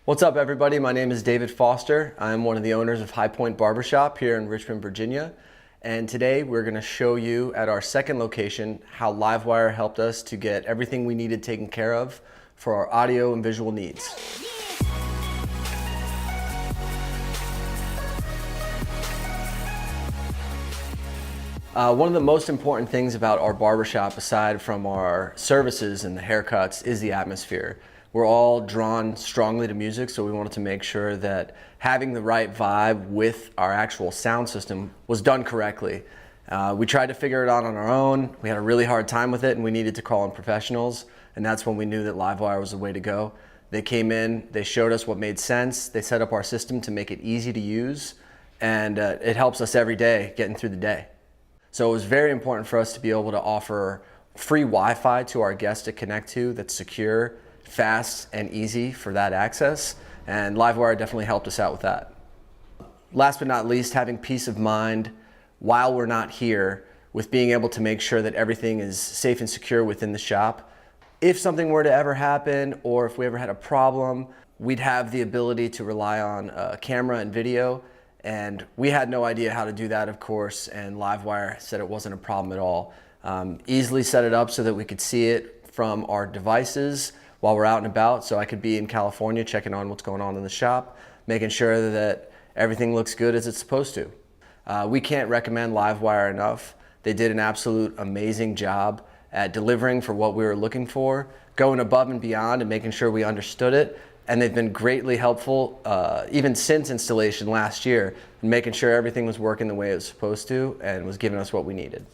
What's up, everybody? My name is David Foster. I'm one of the owners of High Point Barbershop here in Richmond, Virginia. And today we're going to show you at our second location how Livewire helped us to get everything we needed taken care of for our audio and visual needs. One of the most important things about our barbershop, aside from our services and the haircuts, is the atmosphere. We're all drawn strongly to music, so we wanted to make sure that having the right vibe with our actual sound system was done correctly. We tried to figure it out on our own. We had a really hard time with it, and we needed to call in professionals, and that's when we knew that Livewire was the way to go. They came in, they showed us what made sense, they set up our system to make it easy to use, and it helps us every day getting through the day. So it was very important for us to be able to offer free Wi-Fi to our guests to connect to that's secure, fast, and easy for that access, and Livewire definitely helped us out with that. Last but not least, having peace of mind while we're not here with being able to make sure that everything is safe and secure within the shop. If something were to ever happen, or if we ever had a problem, we'd have the ability to rely on camera and video. And we had no idea how to do that, of course, and Livewire said it wasn't a problem at all. Easily set it up so that we could see it from our devices while we're out and about, so I could be in California checking on what's going on in the shop, making sure that everything looks good as it's supposed to. We can't recommend Livewire enough. They did an absolute amazing job at delivering for what we were looking for, going above and beyond and making sure we understood it. And they've been greatly helpful, even since installation last year, in making sure everything was working the way it was supposed to and was giving us what we needed.